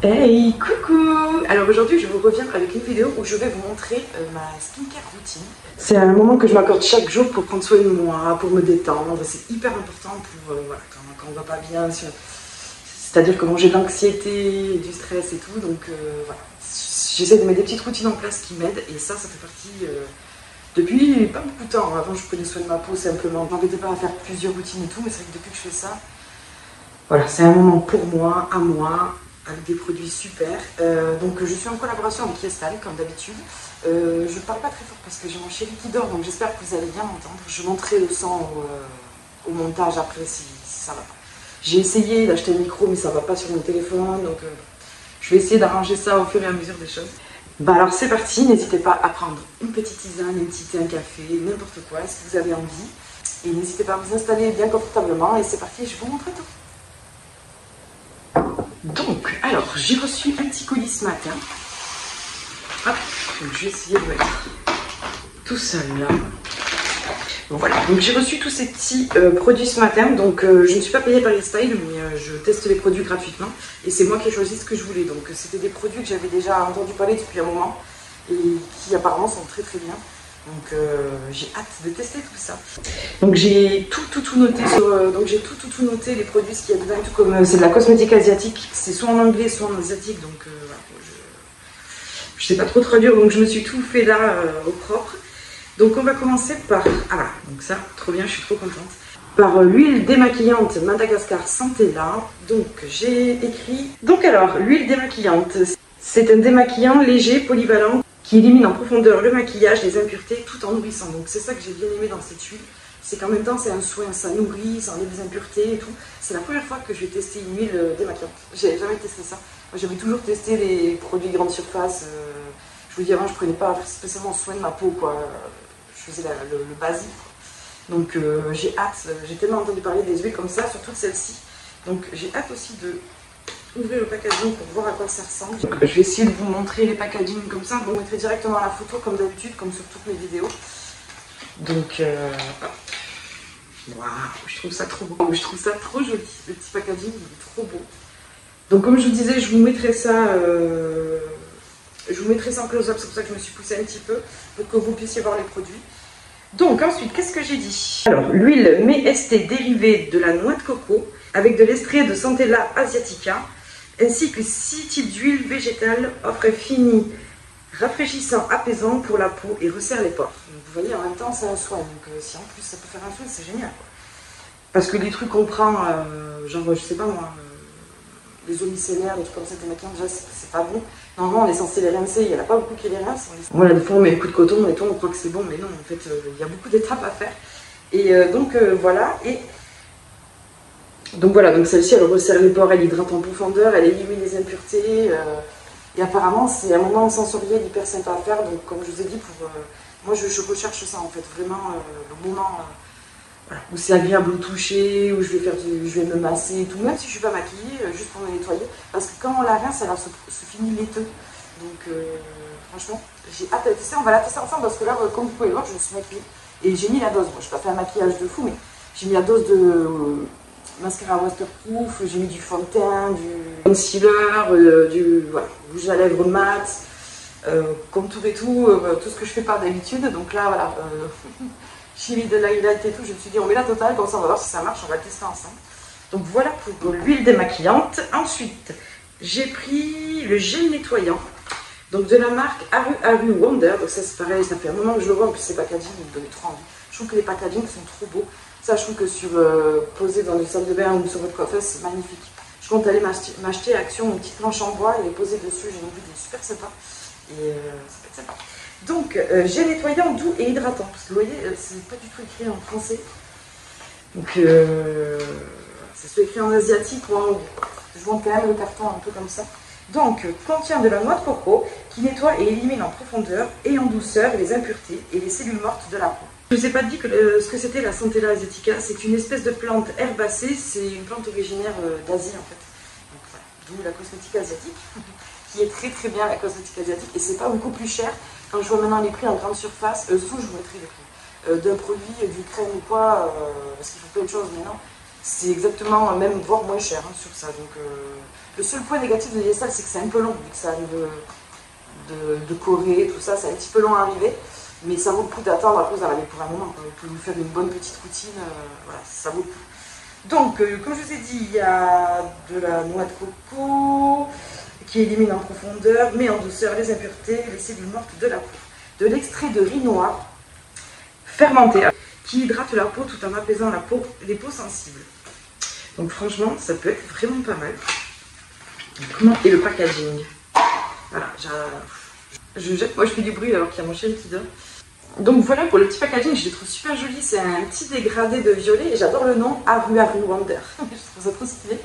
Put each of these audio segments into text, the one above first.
Hey, coucou! Alors aujourd'hui je vous reviens avec une vidéo où je vais vous montrer ma skincare routine. C'est un moment que je m'accorde chaque jour pour prendre soin de moi, pour me détendre. C'est hyper important pour voilà, quand on va pas bien, c'est-à-dire que j'ai de l'anxiété, du stress et tout. Donc voilà, j'essaie de mettre des petites routines en place qui m'aident et ça fait partie depuis pas beaucoup de temps. Avant je prenais soin de ma peau simplement, je m'embêtais pas à faire plusieurs routines et tout, mais c'est vrai que depuis que je fais ça, voilà, c'est un moment pour moi, à moi, avec des produits super. Donc je suis en collaboration avec Yestal, comme d'habitude. Je parle pas très fort parce que j'ai mon chéri qui dort, donc j'espère que vous allez bien m'entendre. Je montrerai le son au montage après si ça va pas. J'ai essayé d'acheter un micro, mais ça va pas sur mon téléphone, donc je vais essayer d'arranger ça au fur et à mesure des choses. Bah alors c'est parti, n'hésitez pas à prendre une petite tisane, une petite thé, un café, n'importe quoi, si vous avez envie. Et n'hésitez pas à vous installer bien confortablement, et c'est parti, je vous montre tout. Donc, alors, j'ai reçu un petit colis ce matin. Hop, donc je vais essayer de mettre tout ça là. Bon, voilà, donc j'ai reçu tous ces petits produits ce matin. Donc, je ne suis pas payée par Yestal, mais je teste les produits gratuitement. Et c'est moi qui ai choisi ce que je voulais. Donc, c'était des produits que j'avais déjà entendu parler depuis un moment et qui apparemment sont très très bien. Donc j'ai hâte de tester tout ça. Donc j'ai tout noté sur, donc j'ai tout noté les produits, ce qu'il y a dedans, tout comme c'est de la cosmétique asiatique, c'est soit en anglais soit en asiatique, donc voilà, je sais pas trop traduire, donc je me suis tout fait là au propre. Donc on va commencer par, ah voilà, donc ça, trop bien, je suis trop contente. Par l'huile démaquillante Madagascar Centella. Donc j'ai écrit, donc alors l'huile démaquillante, c'est un démaquillant léger, polyvalent, qui élimine en profondeur le maquillage, les impuretés, tout en nourrissant. Donc c'est ça que j'ai bien aimé dans cette huile, c'est qu'en même temps c'est un soin, ça nourrit, ça enlève les impuretés et tout. C'est la première fois que je vais tester une huile démaquillante. J'avais jamais testé ça. Moi j'avais toujours testé les produits grande surface. Je vous dis avant, je prenais pas spécialement soin de ma peau, quoi. Je faisais le basique. Donc j'ai hâte, j'ai tellement entendu parler des huiles comme ça, surtout celle-ci. Donc j'ai hâte aussi de ouvrir le packaging pour voir à quoi ça ressemble. Donc, je vais essayer de vous montrer les packagings comme ça. Je vous mettrai directement la photo comme d'habitude, comme sur toutes mes vidéos. Donc, waouh, je trouve ça trop beau. Je trouve ça trop joli. Le petit packaging, il est trop beau. Donc, comme je vous disais, je vous mettrai ça en close-up. C'est pour ça que je me suis poussée un petit peu pour que vous puissiez voir les produits. Donc, ensuite, qu'est-ce que j'ai dit? Alors, l'huile MeST dérivée de la noix de coco avec de l'extrait de Centella asiatica, ainsi que 6 types d'huile végétale offre un fini rafraîchissant, apaisant pour la peau et resserre les pores. Donc, vous voyez, en même temps, c'est un soin. Donc, si en plus ça peut faire un soin, c'est génial, quoi. Parce que les trucs qu'on prend, genre, je sais pas moi, les eaux micellaires, les trucs comme ça, des maquillants, déjà, c'est pas bon. Normalement, on est censé les rincer, il n'y en a pas beaucoup qui les rincent. Voilà, des fois, on met un coup de coton et tout, on croit que c'est bon, mais non, en fait, il y a beaucoup d'étapes à faire. Et donc, voilà. Et donc voilà, donc celle-ci elle resserre les pores, elle hydrate en profondeur, elle élimine les impuretés. Et apparemment c'est un moment sensoriel hyper sympa à faire. Donc comme je vous ai dit, moi je recherche ça en fait, vraiment le moment voilà, où c'est agréable au toucher, où je vais me masser et tout, même si je suis pas maquillée, juste pour me nettoyer. Parce que quand on la rince, elle se finit laiteux. Donc franchement, j'ai hâte de tester, on va la tester ensemble parce que là, comme vous pouvez le voir, je me suis maquillée. Et j'ai mis la dose, moi je n'ai pas fait un maquillage de fou, mais j'ai mis la dose de mascara waterproof, j'ai mis du fond de teint, du concealer, du voilà, rouge à lèvres mat, contour et tout, tout ce que je fais pas d'habitude. Donc là, voilà, j'ai mis de l'highlight et tout, je me suis dit on met la totale, comme ça on va voir si ça marche, on va le tester ensemble. Donc voilà pour l'huile démaquillante. Ensuite, j'ai pris le gel nettoyant, donc de la marque Aru Wonder. Donc ça c'est pareil, ça fait un moment que je le vois, en plus ces packaging, ils me donnent trop envie. Je trouve que les packaging sont trop beaux. Ça, je trouve que sur poser dans une salle de bain ou sur votre coiffeuse, c'est magnifique. Je compte aller m'acheter à Action une petite planche en bois et les poser dessus. J'ai une vue qui est super sympa. Et ça peut être sympa. Donc, gel nettoyant doux et hydratant. Parce que vous voyez, c'est pas du tout écrit en français. Donc, c'est écrit en asiatique ou en anglais. Je montre quand même le carton un peu comme ça. Donc, contient de la noix de coco qui nettoie et élimine en profondeur et en douceur les impuretés et les cellules mortes de la peau. Je ne vous ai pas dit que ce que c'était la Centella asiatica. C'est une espèce de plante herbacée. C'est une plante originaire d'Asie en fait. Donc voilà, d'où la cosmétique asiatique, qui est très très bien la cosmétique asiatique. Et c'est pas beaucoup plus cher. Quand je vois maintenant les prix en grande surface, sous je vous mettrai les prix d'un produit, du crème ou quoi, parce qu'il faut plein de choses maintenant. c'est exactement, même voire moins cher hein, sur ça. Donc le seul point négatif de l'Yesal, c'est que c'est un peu long, vu que ça arrive de Corée, tout ça, c'est un petit peu long à arriver. Mais ça vaut le coup d'attendre, après vous en avez pour un moment. Vous pouvez vous faire une bonne petite routine, voilà, ça vaut le coup. Donc, comme je vous ai dit, il y a de la noix de coco qui élimine en profondeur, met en douceur les impuretés, les cellules mortes de la peau. De l'extrait de riz noir fermenté qui hydrate la peau tout en apaisant les peaux sensibles. Donc franchement, ça peut être vraiment pas mal. Et le packaging. Voilà, moi je fais du bruit alors qu'il y a mon chien qui dort. Donc voilà pour le petit packaging, je le trouve super joli. C'est un petit dégradé de violet et j'adore le nom Aru Aru Wonder. Je trouve ça trop stylé.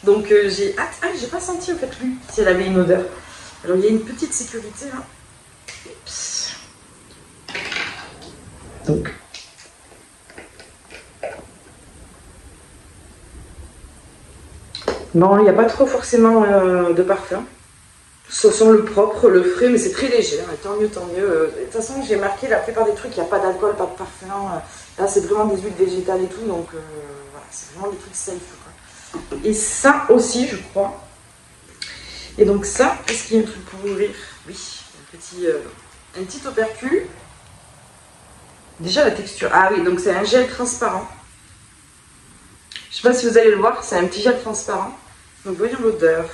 Donc j'ai hâte. Ah, j'ai pas senti en fait lui si elle avait une odeur. Alors il y a une petite sécurité là. Oups. Donc. Bon, il n'y a pas trop forcément de parfum. Ce sont le propre, le frais, mais c'est très léger. Hein, tant mieux, tant mieux. De toute façon, j'ai marqué la plupart des trucs, il n'y a pas d'alcool, pas de parfum. Là, c'est vraiment des huiles végétales et tout, donc voilà, c'est vraiment des trucs safe, quoi. Et ça aussi, je crois. Et donc ça, est-ce qu'il y a un truc pour ouvrir? Oui, un petit opercule. Déjà la texture. Ah oui, donc c'est un gel transparent. Je ne sais pas si vous allez le voir, c'est un petit gel transparent. Donc voyons l'odeur.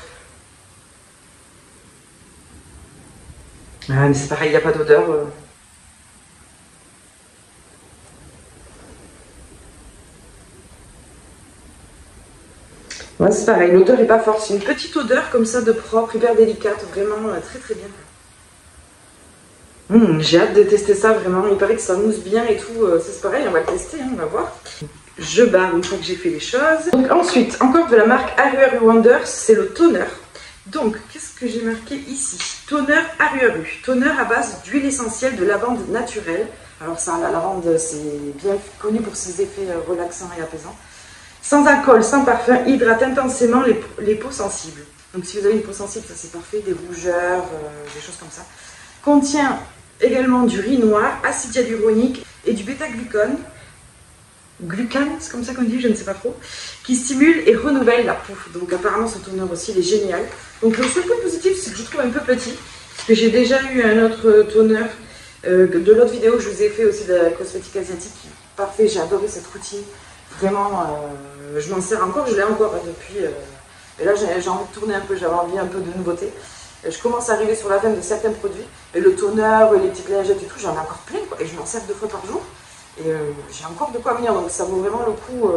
Ah mais c'est pareil, il n'y a pas d'odeur. Ouais, c'est pareil, l'odeur n'est pas forte. C'est une petite odeur comme ça de propre, hyper délicate, vraiment très très bien. J'ai hâte de tester ça vraiment, il paraît que ça mousse bien et tout. C'est pareil, on va le tester, hein, on va voir. Je barre une fois que j'ai fait les choses. Donc ensuite, encore de la marque Aru Aru Wonder, c'est le toner. Donc, qu'est-ce que j'ai marqué ici? Toner Aru Aru. Toner à base d'huile essentielle de lavande naturelle. Alors ça, la lavande, c'est bien connu pour ses effets relaxants et apaisants. Sans alcool, sans parfum, hydrate intensément les peaux sensibles. Donc si vous avez une peau sensible, ça c'est parfait. Des rougeurs, des choses comme ça. Contient également du riz noir, acide hyaluronique et du bêta-glucane. Glucane, c'est comme ça qu'on dit, je ne sais pas trop, qui stimule et renouvelle la peau. Donc apparemment ce toner aussi, il est génial. Donc le seul point positif, c'est que je trouve un peu petit, parce que j'ai déjà eu un autre toner de l'autre vidéo que je vous ai fait aussi de la cosmétique asiatique. Parfait, j'ai adoré cette routine. Vraiment, je m'en sers encore, je l'ai encore depuis. Et là, j'ai envie de tourner un peu, j'avais envie un peu de nouveauté. Je commence à arriver sur la veine de certains produits. Et le toner, les petites lingettes et tout, j'en ai encore plein, quoi. Et je m'en sers 2 fois par jour. Et j'ai encore de quoi venir, donc ça vaut vraiment le coup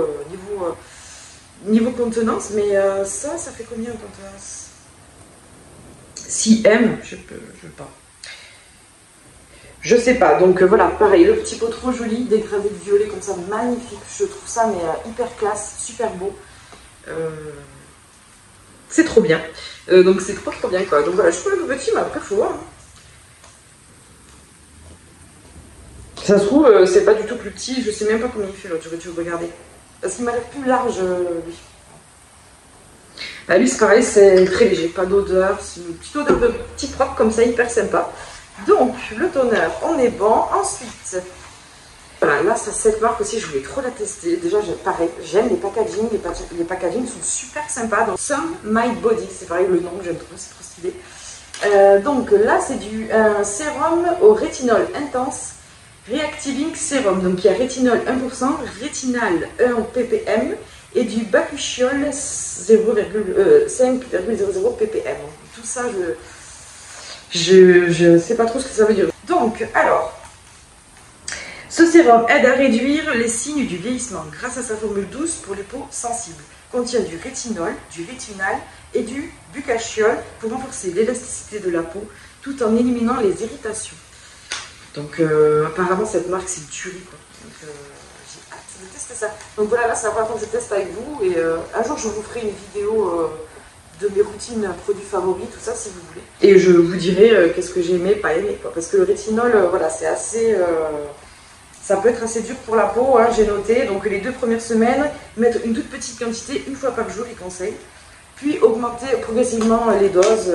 niveau contenance. Mais ça fait combien en contenance? 6M, je sais pas. Je sais pas, donc voilà, pareil, le petit pot trop joli, dégradé de violet comme ça, magnifique. Je trouve ça mais hyper classe, super beau. C'est trop bien. Donc c'est trop bien quoi. Donc voilà, je trouve un peu petit, mais après faut voir. Hein. Ça se trouve, c'est pas du tout plus petit, je sais même pas combien il fait l'autre, j'aurais dû regarder. Parce qu'il m'a l'air plus large, lui. Bah, lui, c'est pareil, c'est très léger, pas d'odeur, c'est une petite odeur de petit propre comme ça, hyper sympa. Donc, le toner, on est bon. Ensuite, voilà, là, cette marque aussi, je voulais trop la tester. Déjà, pareil, j'aime les packaging, les packaging sont super sympas. Donc, Some My Body, c'est pareil, le nom, j'aime trop, c'est trop stylé. Donc là, c'est un sérum au rétinol intense. Reactiving Serum, donc il y a rétinol 1%, rétinal 1 ppm et du bakuchiol 5,00 ppm. Tout ça, je sais pas trop ce que ça veut dire. Donc, alors, ce sérum aide à réduire les signes du vieillissement grâce à sa formule douce pour les peaux sensibles. Contient du rétinol, du rétinal et du bakuchiol pour renforcer l'élasticité de la peau tout en éliminant les irritations. Donc apparemment cette marque c'est une tuerie quoi. Donc j'ai hâte de tester ça. Donc voilà, là c'est la première fois que je teste avec vous et un jour je vous ferai une vidéo de mes routines produits favoris, tout ça si vous voulez. Et je vous dirai qu'est-ce que j'ai aimé, pas aimé quoi. Parce que le rétinol, voilà, c'est assez... ça peut être assez dur pour la peau, hein, j'ai noté. Donc les 2 premières semaines, mettre une toute petite quantité, 1 fois par jour, il conseille. Puis augmenter progressivement les doses,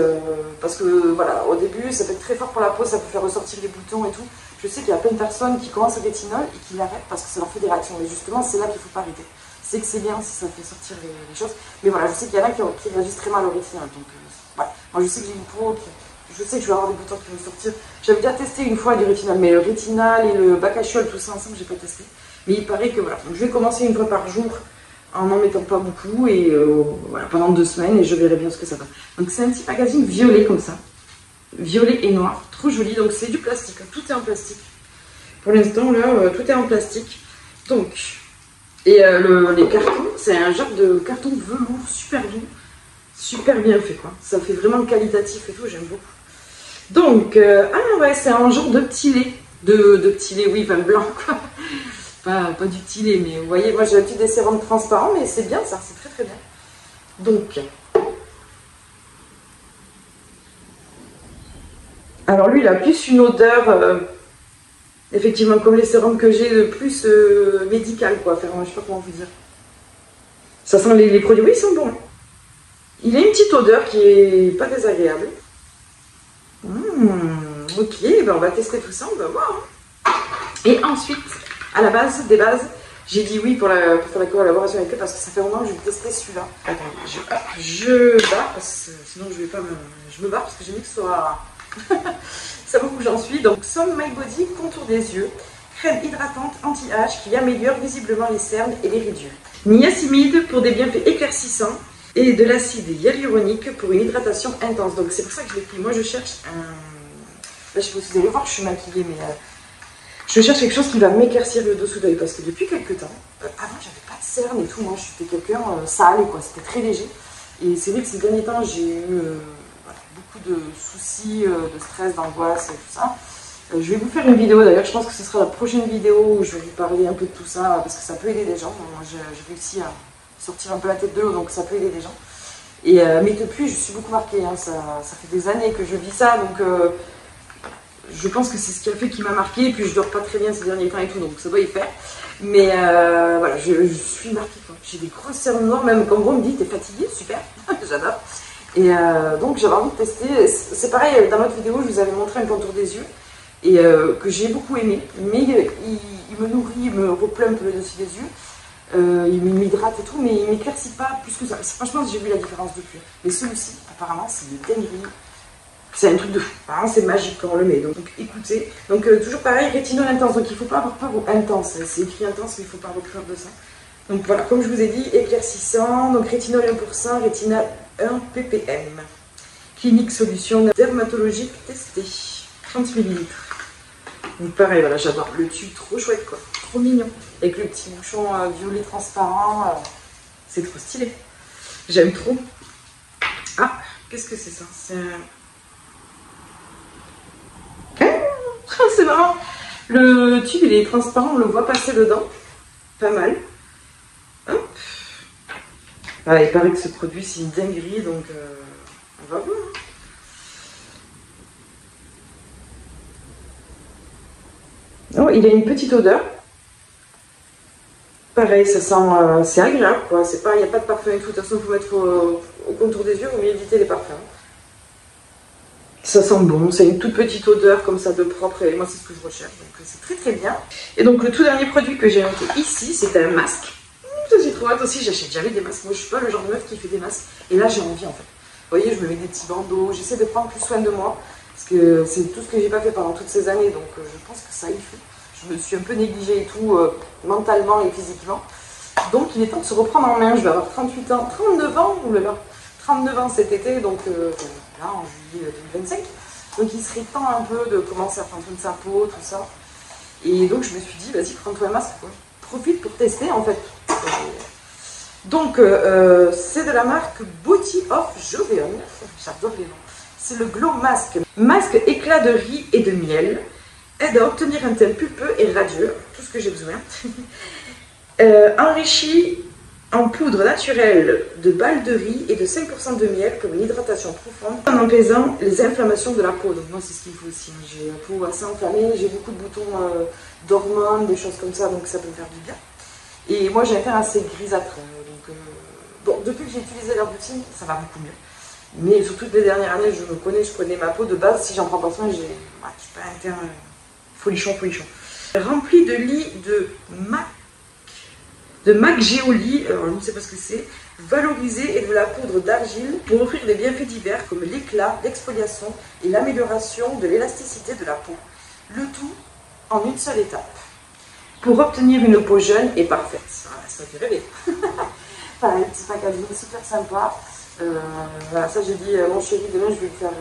parce que voilà, au début ça peut être très fort pour la peau, ça peut faire ressortir les boutons et tout. Je sais qu'il y a plein de personnes qui commencent le rétinol et qui l'arrêtent parce que ça leur fait des réactions. Mais justement, c'est là qu'il ne faut pas arrêter. sais que c'est bien si ça fait sortir les choses. Mais voilà, je sais qu'il y en a qui réagissent très mal au rétinol. Donc voilà. Moi je sais que j'ai une peau, je sais que je vais avoir des boutons qui vont sortir. J'avais déjà testé une fois du rétinol, mais le rétinal et le bacachiol, tout ça ensemble, j'ai pas testé. Mais il paraît que voilà, donc, je vais commencer une fois par jour en n'en mettant pas beaucoup et voilà, pendant 2 semaines et je verrai bien ce que ça va. Donc c'est un petit magazine violet comme ça. Violet et noir, trop joli. Donc c'est du plastique, tout est en plastique. Pour l'instant là, tout est en plastique. Donc, et les cartons, c'est un genre de carton velours super bien fait quoi. Ça fait vraiment qualitatif et tout, j'aime beaucoup. Donc, ah ouais, c'est un genre de petit lait. De petit lait, oui, vin blanc quoi. Pas du petit lait, mais vous voyez, moi j'ai l'habitude des sérums transparents, mais c'est bien ça, c'est très bien. Donc, alors lui il a plus une odeur, effectivement comme les sérums que j'ai, de plus médical quoi, enfin, je sais pas comment vous dire. Ça sent les produits, oui ils sont bons. Il a une petite odeur qui est pas désagréable. Ok, ben on va tester tout ça, on va voir. Et ensuite, à la base des bases, j'ai dit oui pour faire la collaboration avec eux parce que ça fait un moment que je vais tester celui-là. Attendez, je barre parce que sinon je vais pas me... Je me barre parce que j'ai mis que ce soit... ça vaut où j'en suis. Donc, Some My Body contour des yeux. Crème hydratante anti-âge qui améliore visiblement les cernes et les rides. Niacinamide pour des bienfaits éclaircissants. Et de l'acide hyaluronique pour une hydratation intense. Donc c'est pour ça que je l'ai pris. Moi je cherche un... Là je sais pas si vous allez voir, je suis maquillée, mais je cherche quelque chose qui va m'éclaircir le dessous d'œil. Parce que depuis quelques temps, avant j'avais pas de cernes et tout, moi j'étais quelqu'un, ça allait quoi, c'était très léger. Et c'est vrai que ces derniers temps j'ai eu voilà, beaucoup de soucis, de stress, d'angoisse et tout ça. Je vais vous faire une vidéo d'ailleurs, je pense que ce sera la prochaine vidéo où je vais vous parler un peu de tout ça, parce que ça peut aider des gens. Moi j'ai réussi à sortir un peu la tête de l'eau, donc ça peut aider des gens. Et, mais depuis, je suis beaucoup marquée, hein, ça fait des années que je vis ça, donc je pense que c'est ce qui a fait qu'il m'a marquée, et puis je dors pas très bien ces derniers temps et tout, donc ça doit y faire. Mais voilà, je suis marquée, j'ai des grosses cernes noires, même quand on me dit t'es fatiguée, super, j'adore. Et donc j'avais envie de tester, c'est pareil, dans l'autre vidéo, je vous avais montré un contour des yeux, et que j'ai beaucoup aimé, mais il me nourrit, il me replumpe le dessus des yeux. Il m'hydrate et tout, mais il m'éclaircit pas plus que ça. Franchement, j'ai vu la différence depuis. Mais celui-ci, apparemment, c'est une dinguerie. C'est un truc de fou. Apparemment, c'est magique quand on le met. Donc écoutez. Donc, toujours pareil, rétinol intense. Donc, il ne faut pas avoir peur au intense. C'est écrit intense, mais il ne faut pas avoir peur de ça. Donc, voilà, comme je vous ai dit, éclaircissant. Donc, rétinol 1%, rétinol 1 ppm. Clinique solution dermatologique testée. 30 ml. Donc, pareil, voilà, j'adore. Le tube, trop chouette, quoi. Trop mignon. Avec le petit bouchon violet transparent, c'est trop stylé. J'aime trop. Ah, qu'est-ce que c'est ça? C'est c'est marrant. Le tube, il est transparent, on le voit passer dedans. Pas mal. Hop. Ah, il paraît que ce produit, c'est une dinguerie, donc on va voir. Oh, il a une petite odeur. Pareil, ça sent, c'est agréable quoi, il n'y a pas de parfum et tout, de toute façon il faut mettre au contour des yeux, il vaut mieux éviter les parfums. Ça sent bon, c'est une toute petite odeur comme ça de propre et moi c'est ce que je recherche, donc c'est très bien. Et donc le tout dernier produit que j'ai noté ici, c'est un masque. Ça j'ai trop hâte aussi, j'achète jamais des masques, moi je suis pas le genre de meuf qui fait des masques, et là j'ai envie en fait. Vous voyez, je me mets des petits bandeaux, j'essaie de prendre plus soin de moi, parce que c'est tout ce que j'ai pas fait pendant toutes ces années, donc je pense que ça y fait. Je me suis un peu négligée et tout, mentalement et physiquement. Donc il est temps de se reprendre en main. Je vais avoir 38 ans, 39 ans, oulala, 39 ans cet été, donc là en juillet 2025. Donc il serait temps un peu de commencer à prendre soin de sa peau, tout ça. Et donc je me suis dit, vas-y, prends-toi un masque, quoi. Profite pour tester en fait. Donc c'est de la marque Body of Jovion. J'adore les noms. C'est le Glow Mask. Masque éclat de riz et de miel. Aide à obtenir un teint pulpeux et radieux, tout ce que j'ai besoin. Enrichi en poudre naturelle de balles de riz et de 5% de miel pour une hydratation profonde, en apaisant les inflammations de la peau. Donc moi c'est ce qu'il faut aussi. J'ai la peau assez enflammée, j'ai beaucoup de boutons d'hormones, des choses comme ça, donc ça peut me faire du bien. Et moi j'ai un teint assez grisâtre. Bon, depuis que j'ai utilisé la routine, ça va beaucoup mieux. Mais sur toutes les dernières années, je me connais, je connais ma peau de base. Si j'en prends pas soin, j'ai pas un teint... Folichon. Rempli de lit de de MAC Geoli, alors je ne sais pas ce que c'est, valorisé et de la poudre d'argile pour offrir des bienfaits divers comme l'éclat, l'exfoliation et l'amélioration de l'élasticité de la peau. Le tout en une seule étape. Pour obtenir une peau jeune et parfaite. Voilà, ça fait rêver. Enfin, un petit packaging super sympa. Voilà, ça j'ai dit, mon chéri, demain je vais lui faire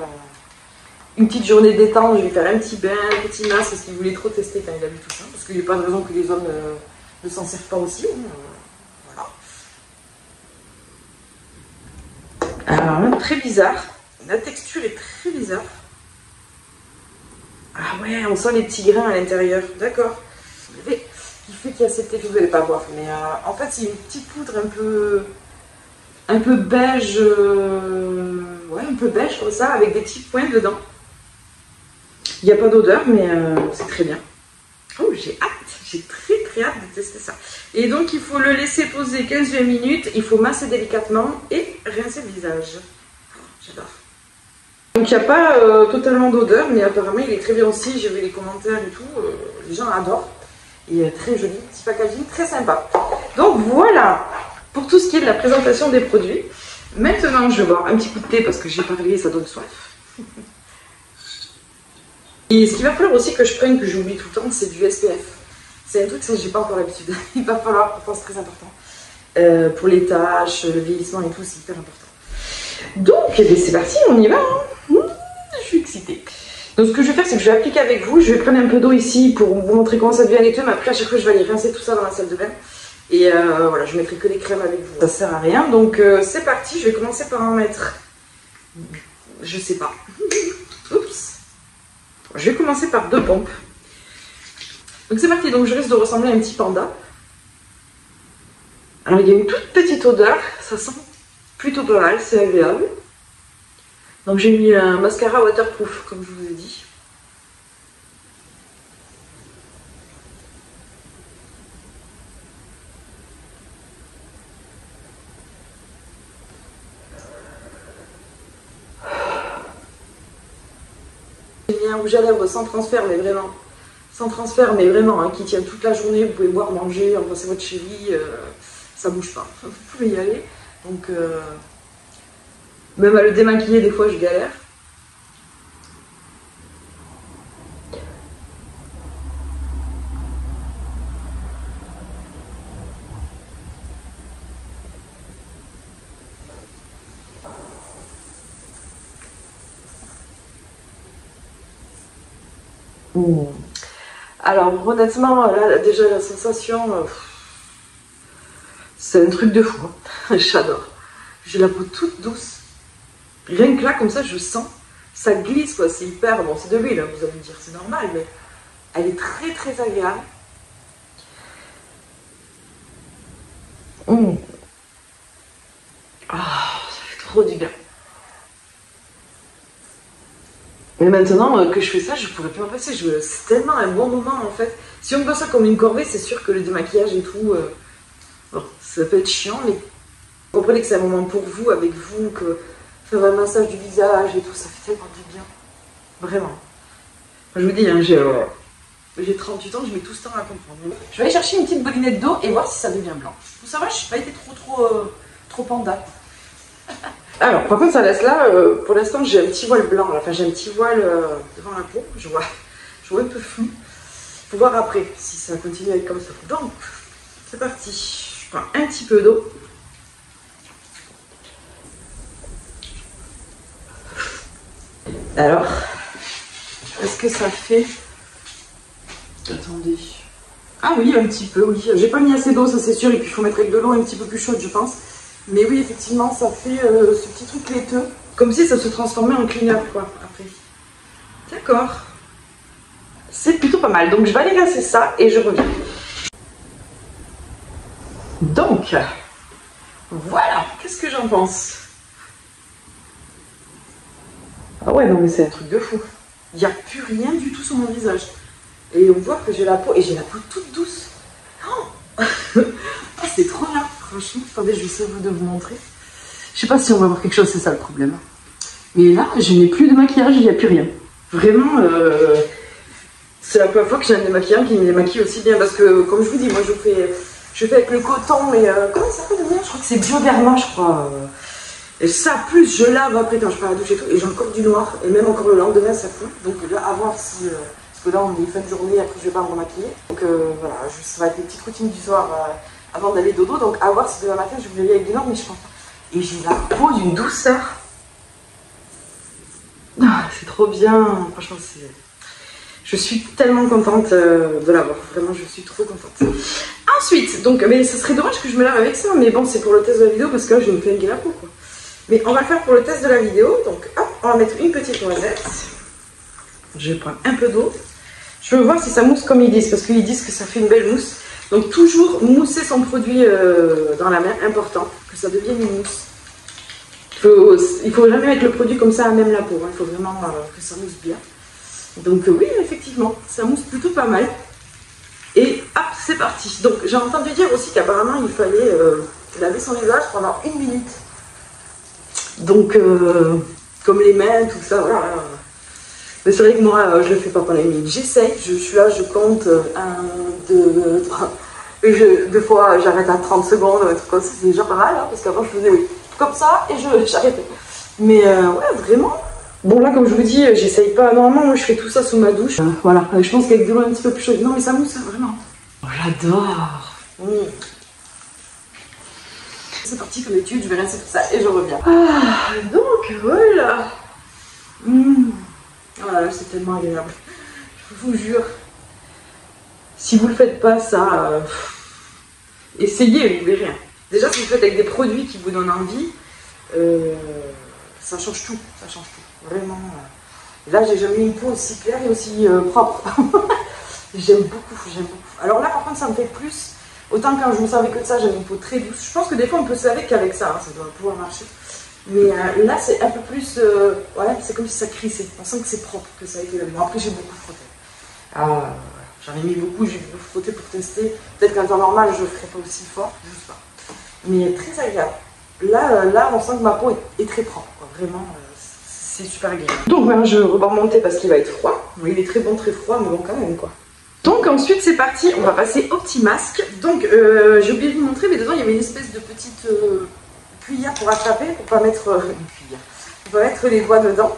une petite journée détente, je vais lui faire un petit bain, un petit masque, parce qu'il voulait trop tester quand il a vu tout ça. Parce qu'il n'y a pas de raison que les hommes ne s'en servent pas aussi. Voilà. Alors là, très bizarre. La texture est très bizarre. Ah ouais, on sent les petits grains à l'intérieur. D'accord. Qui fait qu'il y a cette texture, vous n'allez pas voir. Mais en fait, c'est une petite poudre un peu beige. Ouais, un peu beige comme ça, avec des petits points dedans. Il n'y a pas d'odeur, mais c'est très bien. Oh, j'ai hâte. J'ai très hâte de tester ça. Et donc, il faut le laisser poser 15-20 minutes. Il faut masser délicatement et rincer le visage. Oh, j'adore. Donc, il n'y a pas totalement d'odeur, mais apparemment, il est très bien aussi. J'ai vu les commentaires et tout. Les gens adorent. Et très joli. Petit packaging, très sympa. Donc, voilà pour tout ce qui est de la présentation des produits. Maintenant, je vais boire un petit coup de thé parce que j'ai parlé, ça donne soif. Et ce qu'il va falloir aussi que je prenne, que j'oublie tout le temps, c'est du SPF. C'est un truc que j'ai pas encore l'habitude. Il va falloir, je pense, très important. Pour les taches, le vieillissement et tout, c'est hyper important. Donc, c'est parti, on y va. Hein. Je suis excitée. Donc, ce que je vais faire, c'est que je vais appliquer avec vous. Je vais prendre un peu d'eau ici pour vous montrer comment ça devient laiteux. Mais après, à chaque fois, je vais aller rincer tout ça dans la salle de bain. Et voilà, je mettrai que les crèmes avec vous. Ça sert à rien. Donc, c'est parti. Je vais commencer par en mettre. Je sais pas. Oups. Je vais commencer par 2 pompes. Donc, c'est parti. Donc, je risque de ressembler à un petit panda. Alors, il y a une toute petite odeur. Ça sent plutôt pas mal. C'est agréable. Donc, j'ai mis un mascara waterproof, comme je vous ai dit. J'ai mis un rouge à lèvres sans transfert, mais vraiment. Sans transfert, mais vraiment, hein, qui tient toute la journée. Vous pouvez boire, manger, embrasser votre chérie. Ça bouge pas. Vous pouvez y aller. Donc, même à le démaquiller, des fois, je galère. Alors honnêtement, là déjà la sensation, c'est un truc de fou. Hein. J'adore. J'ai la peau toute douce. Rien que là, comme ça, je sens, ça glisse quoi. C'est hyper bon. C'est de l'huile, hein, vous allez me dire, c'est normal, mais elle est très agréable. Ah, ça fait trop du bien. Mais maintenant que je fais ça, je pourrais plus en passer. C'est tellement un bon moment en fait. Si on voit ça comme une corvée, c'est sûr que le démaquillage et tout, bon, ça peut être chiant, mais vous comprenez que c'est un moment pour vous, avec vous, que faire un massage du visage et tout, ça fait tellement du bien. Vraiment. Je vous dis, hein, j'ai 38 ans, je mets tout ce temps à comprendre. Je vais aller chercher une petite boulinette d'eau et voir si ça devient blanc. Ça va, je n'ai pas été trop panda. Alors, par contre, ça laisse là, pour l'instant, j'ai un petit voile blanc, là. Enfin, j'ai un petit voile devant la peau, je vois un peu flou. Faut voir après si ça continue à être comme ça. Donc, c'est parti. Je prends un petit peu d'eau. Alors, est-ce que ça fait... Attendez. Ah oui, un petit peu, oui. J'ai pas mis assez d'eau, ça c'est sûr, et puis il faut mettre avec de l'eau un petit peu plus chaude, je pense. Mais oui, effectivement, ça fait ce petit truc laiteux. Comme si ça se transformait en clean-up, quoi, après. D'accord. C'est plutôt pas mal. Donc, je vais aller rincer ça et je reviens. Donc, voilà. Qu'est-ce que j'en pense? Ah ouais, non, mais c'est un truc de fou. Il n'y a plus rien du tout sur mon visage. Et on voit que j'ai la peau, et j'ai la peau toute douce. Oh ah, c'est trop bien. Franchement, attendez, je vais essayer de vous montrer. Je sais pas si on va voir quelque chose, c'est ça le problème. Mais là, je n'ai plus de maquillage, il n'y a plus rien. Vraiment, c'est la première fois que j'ai un démaquillant qui me démaquille aussi bien. Parce que, comme je vous dis, moi je Je fais avec le coton et comment ça s'appelle bien? Je crois que c'est Bioderma, je crois. Et ça, plus je lave après quand je prends la douche et tout, et j'ai encore du noir, et même encore le lendemain ça fout. Donc là, à voir si. Parce que là, on est fin de journée, après je vais pas me remaquiller. Donc voilà, ça va être les petites routines du soir avant d'aller dodo. Donc à voir si demain matin je vais aller avec du noir, mais je pense pas. Et j'ai la peau d'une douceur. Ah, c'est trop bien. Franchement, c'est. Je suis tellement contente de l'avoir. Vraiment, je suis trop contente. Ensuite, donc, mais ce serait dommage que je me lave avec ça. Mais bon, c'est pour le test de la vidéo parce que là, je me fais la peau, quoi. Mais on va le faire pour le test de la vidéo. Donc, hop, on va mettre une petite noisette. Je vais prendre un peu d'eau. Je veux voir si ça mousse comme ils disent. Parce qu'ils disent que ça fait une belle mousse. Donc, toujours mousser son produit dans la main. Important que ça devienne une mousse. Il faut jamais mettre le produit comme ça à même la peau. Hein. Il faut vraiment que ça mousse bien. Donc oui, effectivement, ça mousse plutôt pas mal. Et hop, c'est parti. Donc j'ai entendu dire aussi qu'apparemment il fallait laver son visage pendant 1 minute. Donc comme les mains, tout ça, voilà. Mais c'est vrai que moi je le fais pas pendant 1 minute. J'essaye, je suis là, je compte 1, 2, 3. Et des fois j'arrête à 30 secondes, un truc comme ça, c'est déjà pas mal, hein, parce qu'avant je faisais oui, comme ça et j'arrêtais. Mais ouais, vraiment. Bon là comme je vous dis, j'essaye pas, normalement moi je fais tout ça sous ma douche. Voilà, je pense qu'avec de l'eau un petit peu plus chaude, non mais ça mousse vraiment. Oh, j'adore. C'est parti comme d'habitude, je vais rincer tout ça et je reviens. Ah, donc voilà. Voilà, c'est tellement agréable. Je vous jure. Si vous le faites pas ça, essayez, vous verrez. Déjà si vous le faites avec des produits qui vous donnent envie, ça change tout, ça change tout. Vraiment. Là, j'ai jamais eu une peau aussi claire et aussi propre. J'aime beaucoup, j'aime beaucoup. Alors là, par contre, ça me fait plus. Autant quand je me servais que de ça, j'avais une peau très douce. Je pense que des fois, on peut se laver qu'avec ça, hein, ça doit pouvoir marcher. Mais là, c'est un peu plus. Ouais, c'est comme si ça crissait. On sent que c'est propre, que ça a été lavé. Bon, après, j'ai beaucoup frotté. Ah, j'en ai mis beaucoup, j'ai beaucoup frotté pour tester. Peut-être qu'en temps normal, je ne ferais pas aussi fort, je sais pas. Mais très agréable. Là, on sent que ma peau est très propre, quoi. Vraiment. C'est super agréable. Donc maintenant je vais remonter parce qu'il va être froid. Il est très bon, très froid, mais bon quand même quoi. Donc ensuite c'est parti, on va passer au petit masque. Donc j'ai oublié de vous montrer, mais dedans il y avait une espèce de petite cuillère pour attraper, pour pas mettre une cuillère, pour pas mettre les doigts dedans.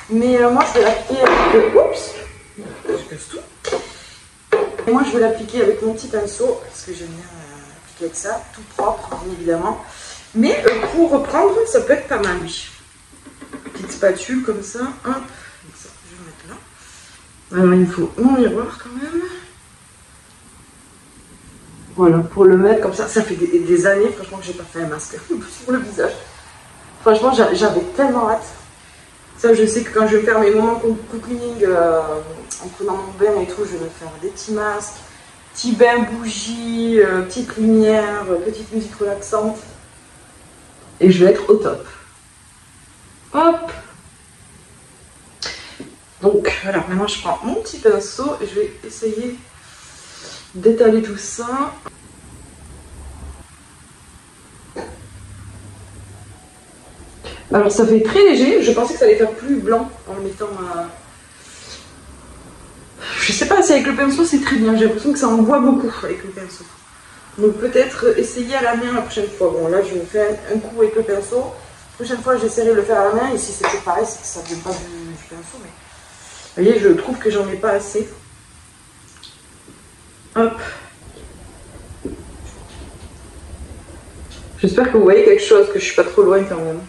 Mais moi je vais l'appliquer avec oups, je casse tout. Et moi je vais l'appliquer avec mon petit pinceau parce que j'aime bien appliquer avec ça, tout propre bien évidemment. Mais pour reprendre, ça peut être pas mal oui. Petite spatule comme ça, hop, comme ça, je vais mettre là. Alors il me faut mon miroir quand même. Voilà, pour le mettre comme ça, ça fait des années franchement que j'ai pas fait un masque pour le visage. Franchement j'avais tellement hâte. Ça je sais que quand je vais faire mes moments cocooning, en prenant mon bain et tout, je vais me faire des petits masques, petits bains bougies, petites lumières, petite musique relaxante. Et je vais être au top. Hop. Donc voilà, maintenant je prends mon petit pinceau et je vais essayer d'étaler tout ça. Alors ça fait très léger, je pensais que ça allait faire plus blanc en le mettant Je sais pas si avec le pinceau c'est très bien, j'ai l'impression que ça envoie beaucoup avec le pinceau. Donc peut-être essayer à la main la prochaine fois. Bon là je vais faire un coup avec le pinceau. La prochaine fois j'essaierai de le faire à la main et si c'est toujours pareil c'est que ça ne vient pas du pinceau. Mais vous voyez je trouve que j'en ai pas assez. Hop. J'espère que vous voyez quelque chose, que je suis pas trop loin quand même.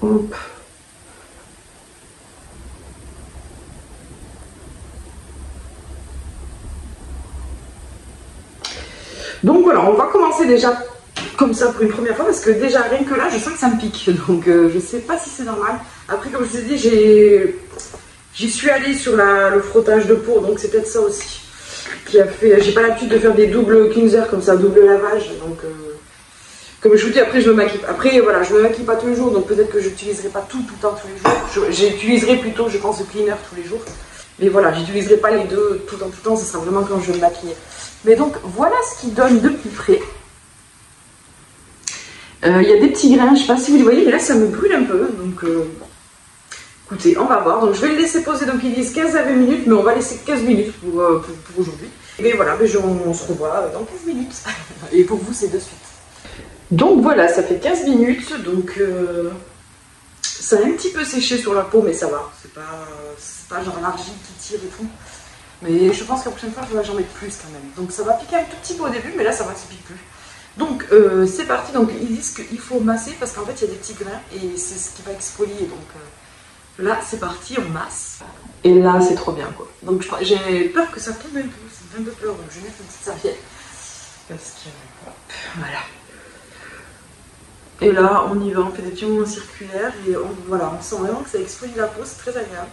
Hop. Donc voilà, on va commencer déjà comme ça pour une première fois parce que déjà rien que là je sens que ça me pique. Donc je sais pas si c'est normal. Après comme je vous ai dit, j'y suis allée sur le frottage de peau, donc c'est peut-être ça aussi qui a fait. J'ai pas l'habitude de faire des doubles cleanser comme ça, double lavage. Donc comme je vous dis, après je me maquille. Après voilà, je me maquille pas tous les jours, donc peut-être que j'utiliserai pas tout le temps tous les jours. J'utiliserai plutôt, je pense, le cleaner tous les jours. Mais voilà, j'utiliserai pas les deux tout le temps, ce sera vraiment quand je vais me maquiller. Mais donc voilà ce qui donne de plus près. Il y a des petits grains, je sais pas si vous les voyez, mais là ça me brûle un peu. Donc Écoutez, on va voir. Donc je vais le laisser poser, donc ils disent 15 à 20 minutes, mais on va laisser 15 minutes pour aujourd'hui. Et voilà, on se revoit dans 15 minutes. Et pour vous, c'est de suite. Donc voilà, ça fait 15 minutes, donc ça a un petit peu séché sur la peau, mais ça va. C'est pas genre l'argile qui tire et tout. Mais je pense que la prochaine fois, j'en mettre plus quand même. Donc ça va piquer un tout petit peu au début, mais là, ça va, ça pique plus. Donc c'est parti. Donc ils disent qu'il faut masser parce qu'en fait, il y a des petits grains et c'est ce qui va exfolier. Donc là, c'est parti, on masse. Et là, c'est trop bien, quoi. Donc j'ai peur que ça tombe un peu. Ça me fait un peu peur, donc je vais mettre une petite serviette. Parce que, voilà. Et là, on y va, on fait des petits mouvements circulaires et voilà, on sent vraiment que ça exfolie la peau, c'est très agréable.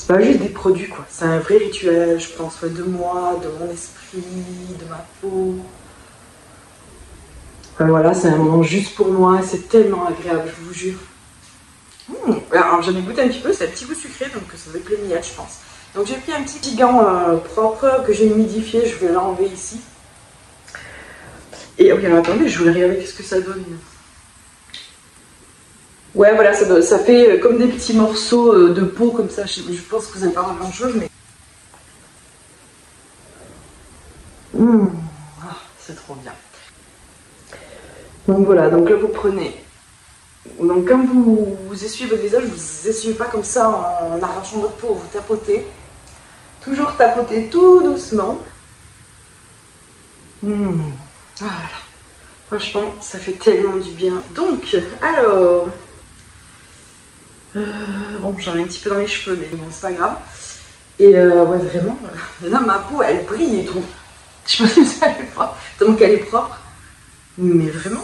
Pas juste des produits, quoi. C'est un vrai rituel, je pense, de moi, de mon esprit, de ma peau. Enfin, voilà, c'est un moment juste pour moi, c'est tellement agréable, je vous jure. Alors j'en ai goûté un petit peu, c'est un petit goût sucré, donc ça va être le miel, je pense. Donc j'ai pris un petit gant propre que j'ai humidifié, je vais l'enlever ici. Et ok, attendez, je voulais regarder ce que ça donne. Ouais, voilà, ça fait comme des petits morceaux de peau comme ça. Je pense que vous n'avez pas voir grand chose, mais. Ah, c'est trop bien. Donc voilà, donc là vous prenez. Donc quand vous essuyez votre visage, vous essuyez pas comme ça en arrachant votre peau, vous tapotez. Toujours tapoter tout doucement. Voilà. Franchement, ça fait tellement du bien. Donc, alors. Bon, j'en ai un petit peu dans les cheveux, mais bon, c'est pas grave. Et ouais, vraiment, là, ma peau, elle brille et tout. Je sais pas si vous allez voir, tellement qu'elle est propre. Mais vraiment,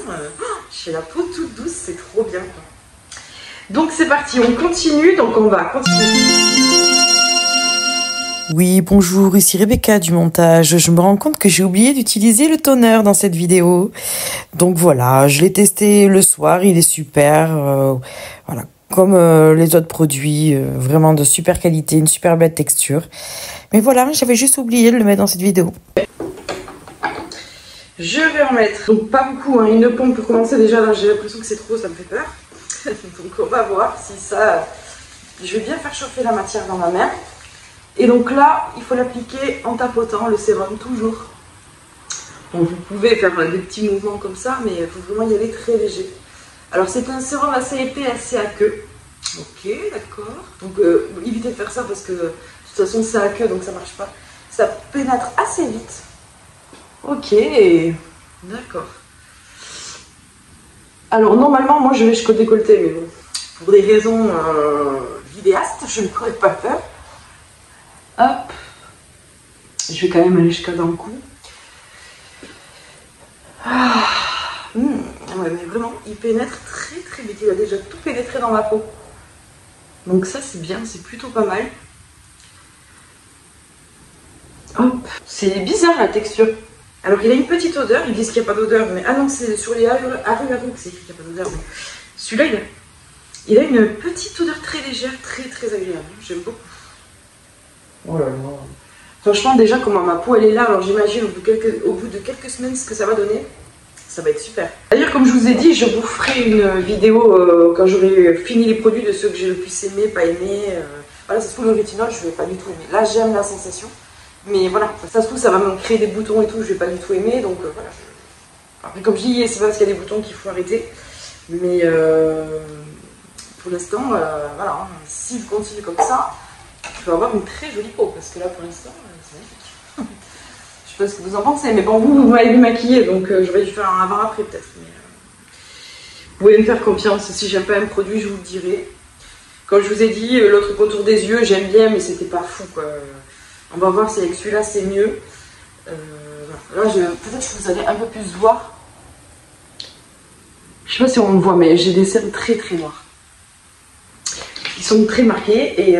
j'ai la peau toute douce, c'est trop bien, quoi. Donc, c'est parti, on continue. Donc, on va continuer. Oui, bonjour, ici Rebecca du montage. Je me rends compte que j'ai oublié d'utiliser le toner dans cette vidéo. Donc voilà, je l'ai testé le soir, il est super. Voilà. Comme les autres produits, vraiment de super qualité, une super belle texture. Mais voilà, j'avais juste oublié de le mettre dans cette vidéo. Je vais en mettre, donc pas beaucoup, hein, une pompe pour commencer. Déjà là, j'ai l'impression que c'est trop, ça me fait peur. Donc on va voir si ça... Je vais bien faire chauffer la matière dans ma main. Et donc là, il faut l'appliquer en tapotant le sérum, toujours. Donc vous pouvez faire des petits mouvements comme ça, mais il faut vraiment y aller très léger. Alors c'est un sérum assez épais, assez aqueux. Ok, d'accord. Donc évitez de faire ça parce que de toute façon c'est aqueux, donc ça marche pas. Ça pénètre assez vite. Ok, d'accord. Alors normalement moi je vais jusqu'au décolleté, mais bon, pour des raisons vidéastes, je ne pourrais pas faire. Hop. Je vais quand même aller jusqu'à dans le cou. Ouais, mais vraiment, il pénètre très très vite. Il a déjà tout pénétré dans ma peau. Donc ça, c'est bien, c'est plutôt pas mal. Hop. C'est bizarre la texture. Alors, il a une petite odeur. Ils disent qu'il n'y a pas d'odeur. Mais ah non, c'est sur les aru que c'est écrit qu'il n'y a pas d'odeur. Celui-là, il a une petite odeur très légère, très très agréable. J'aime beaucoup. Oh là là. Franchement, déjà, comment ma peau elle est là. Alors, j'imagine au bout de quelques semaines ce que ça va donner. Ça va être super. D'ailleurs, comme je vous ai dit, je vous ferai une vidéo quand j'aurai fini les produits de ceux que j'ai le plus aimé, pas aimé. Voilà, ça se trouve le rétinol, je vais pas du tout aimer. Là, j'aime la sensation. Mais voilà, ça se trouve, ça va me créer des boutons et tout, je vais pas du tout aimer. Donc voilà. Après, comme je dis, c'est pas parce qu'il y a des boutons qu'il faut arrêter. Mais pour l'instant, voilà, hein, si vous continuez comme ça, je vais avoir une très jolie peau. Parce que là, pour l'instant, c'est magnifique. Je sais pas ce que vous en pensez, mais bon, vous m'avez vu maquiller, donc je vais faire un avant-après peut-être. Mais vous pouvez me faire confiance, si j'aime pas un produit, je vous le dirai. Comme je vous ai dit, l'autre contour des yeux, j'aime bien, mais c'était pas fou, quoi. On va voir si avec celui-là, c'est mieux. Voilà. Là, peut-être que vous allez un peu plus voir. Je sais pas si on le voit, mais j'ai des cernes très très noires. Ils sont très marqués et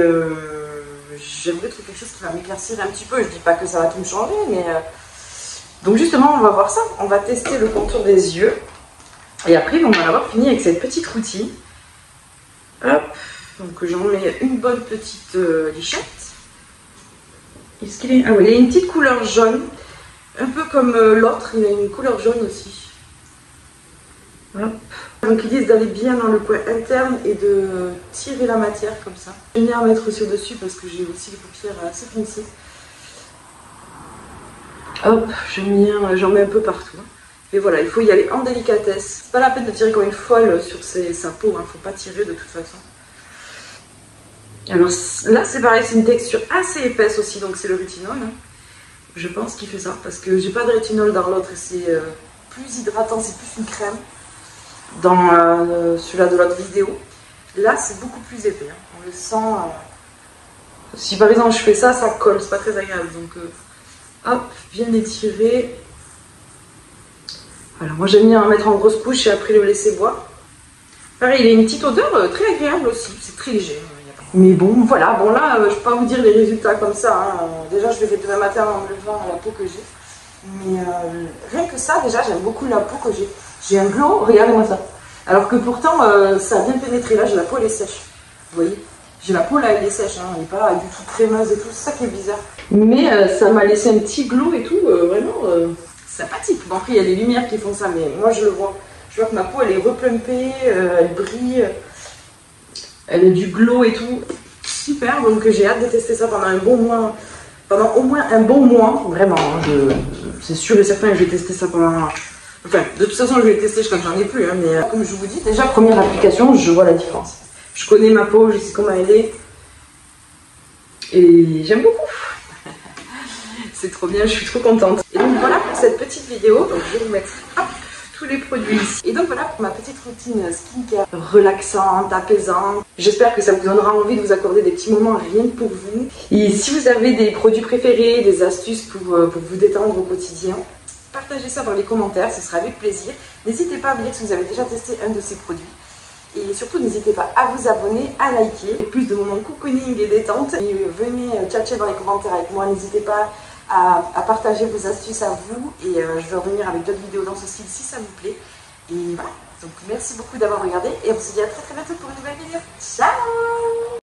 j'aimerais trouver quelque chose qui va m'éclaircir un petit peu. Je dis pas que ça va tout me changer, mais... Donc justement, on va voir ça. On va tester le contour des yeux. Et après, on va avoir fini avec cette petite routine. Hop. Donc j'en mets une bonne petite lichette. Est-ce qu'il est... Ah oui, il a une petite couleur jaune. Un peu comme l'autre, il a une couleur jaune aussi. Hop. Donc ils disent d'aller bien dans le coin interne et de tirer la matière comme ça. J'aime bien mettre sur dessus parce que j'ai aussi les paupières assez foncées. Hop, j'en mets un peu partout. Mais voilà, il faut y aller en délicatesse. C'est pas la peine de tirer comme une folle sur sa peau, hein. Faut pas tirer de toute façon. Alors là c'est pareil, c'est une texture assez épaisse aussi, donc c'est le rétinol. Hein. Je pense qu'il fait ça, parce que j'ai pas de rétinol dans l'autre et c'est plus hydratant, c'est plus une crème. Dans celui-là de l'autre vidéo. Là c'est beaucoup plus épais, hein. On le sent. Si par exemple je fais ça, ça colle, c'est pas très agréable. Donc hop, bien étirer. Voilà, moi j'aime bien en mettre en grosse couche et après le laisser boire. Pareil, il a une petite odeur très agréable aussi, c'est très léger. Mais bon, voilà, bon là, je peux pas vous dire les résultats comme ça. Hein. Déjà, je le fais demain matin en me levant à la peau que j'ai. Mais rien que ça, déjà, j'aime beaucoup la peau que j'ai. J'ai un glow, regardez-moi ça. Alors que pourtant, ça a bien pénétré. Là, j'ai la peau, elle est sèche. Vous voyez? J'ai la peau, là, elle est sèche. Hein. Elle n'est pas du tout crémeuse et tout. C'est ça qui est bizarre. Mais ça m'a laissé un petit glow et tout, vraiment sympathique. Bon, après, il y a les lumières qui font ça, mais moi, je le vois. Je vois que ma peau, elle est replumpée, elle brille. Elle a du glow et tout. Super, donc j'ai hâte de tester ça pendant un bon mois. Pendant au moins un bon mois, vraiment. C'est sûr et certain que je vais tester ça pendant... Enfin, de toute façon, je vais le tester quand j'en ai plus. Hein, mais comme je vous dis, déjà, première application, je vois la différence. Je connais ma peau, je sais comment elle est. Et j'aime beaucoup. C'est trop bien, je suis trop contente. Et donc voilà pour cette petite vidéo. Donc je vais vous mettre tous les produits ici. Et donc voilà pour ma petite routine skincare relaxante, apaisante. J'espère que ça vous donnera envie de vous accorder des petits moments rien que pour vous. Et si vous avez des produits préférés, des astuces pour vous détendre au quotidien, partagez ça dans les commentaires, ce sera avec plaisir. N'hésitez pas à me dire si vous avez déjà testé un de ces produits. Et surtout, n'hésitez pas à vous abonner, à liker. Pour plus de moments cocooning et détente. Et venez tchatcher dans les commentaires avec moi. N'hésitez pas à partager vos astuces à vous. Et je vais revenir avec d'autres vidéos dans ce style si ça vous plaît. Et voilà. Donc merci beaucoup d'avoir regardé. Et on se dit à très très bientôt pour une nouvelle vidéo. Ciao!